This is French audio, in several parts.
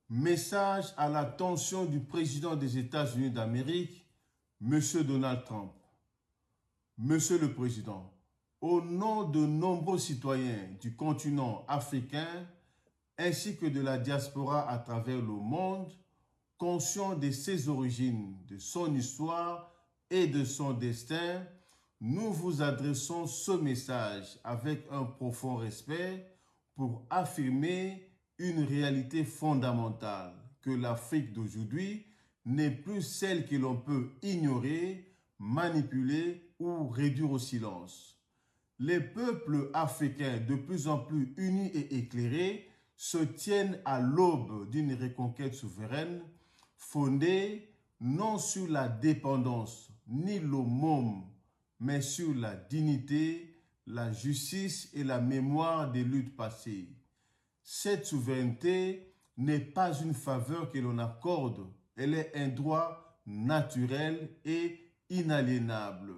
Message à l'attention du président des États-Unis d'Amérique, M. Donald Trump. Monsieur le Président, au nom de nombreux citoyens du continent africain ainsi que de la diaspora à travers le monde, conscient de ses origines, de son histoire et de son destin, nous vous adressons ce message avec un profond respect pour affirmer une réalité fondamentale, que l'Afrique d'aujourd'hui n'est plus celle que l'on peut ignorer, manipuler ou réduire au silence. Les peuples africains de plus en plus unis et éclairés se tiennent à l'aube d'une reconquête souveraine fondée non sur la dépendance ni l'aumône, mais sur la dignité, la justice et la mémoire des luttes passées. Cette souveraineté n'est pas une faveur que l'on accorde, elle est un droit naturel et inaliénable.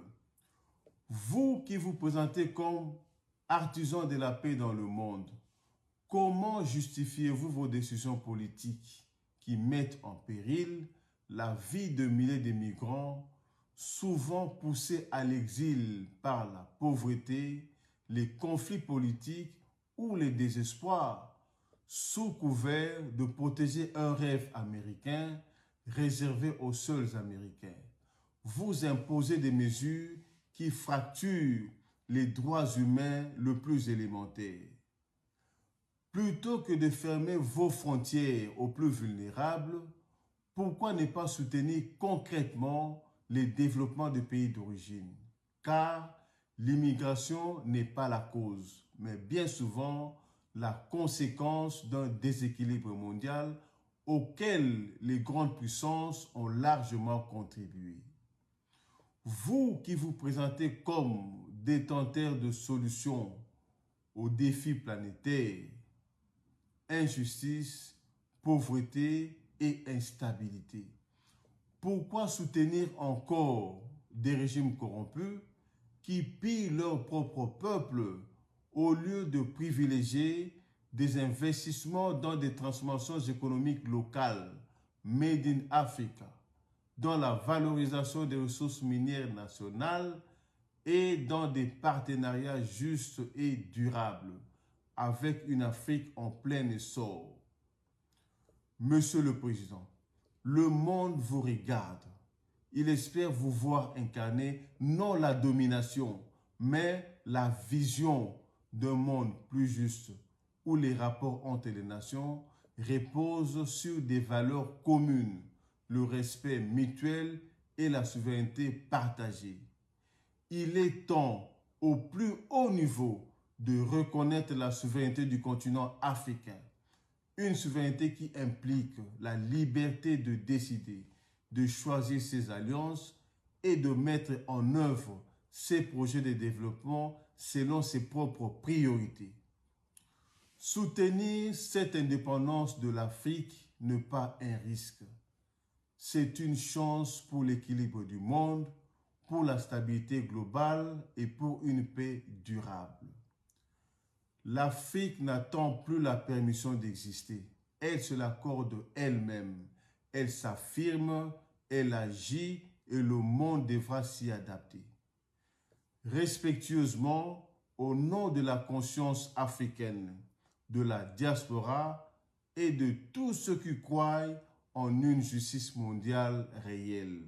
Vous qui vous présentez comme artisan de la paix dans le monde, comment justifiez-vous vos décisions politiques qui mettent en péril la vie de milliers de migrants, souvent poussés à l'exil par la pauvreté, les conflits politiques ou les désespoirs, sous couvert de protéger un rêve américain réservé aux seuls Américains? Vous imposez des mesures qui fracturent les droits humains le plus élémentaire. Plutôt que de fermer vos frontières aux plus vulnérables, pourquoi ne pas soutenir concrètement les développements des pays d'origine? Car l'immigration n'est pas la cause, mais bien souvent la conséquence d'un déséquilibre mondial auquel les grandes puissances ont largement contribué. Vous qui vous présentez comme détenteurs de solutions aux défis planétaires, injustice, pauvreté et instabilité, pourquoi soutenir encore des régimes corrompus qui pillent leur propre peuple au lieu de privilégier des investissements dans des transformations économiques locales, made in Africa, dans la valorisation des ressources minières nationales et dans des partenariats justes et durables avec une Afrique en plein essor? Monsieur le Président, le monde vous regarde. Il espère vous voir incarner non la domination, mais la vision d'un monde plus juste, où les rapports entre les nations reposent sur des valeurs communes, le respect mutuel et la souveraineté partagée. Il est temps, au plus haut niveau, de reconnaître la souveraineté du continent africain. Une souveraineté qui implique la liberté de décider, de choisir ses alliances et de mettre en œuvre ses projets de développement selon ses propres priorités. Soutenir cette indépendance de l'Afrique n'est pas un risque. C'est une chance pour l'équilibre du monde, pour la stabilité globale et pour une paix durable. L'Afrique n'attend plus la permission d'exister. Elle se l'accorde elle-même. Elle s'affirme, elle agit et le monde devra s'y adapter. Respectueusement, au nom de la conscience africaine, de la diaspora et de tous ceux qui croient en une justice mondiale réelle.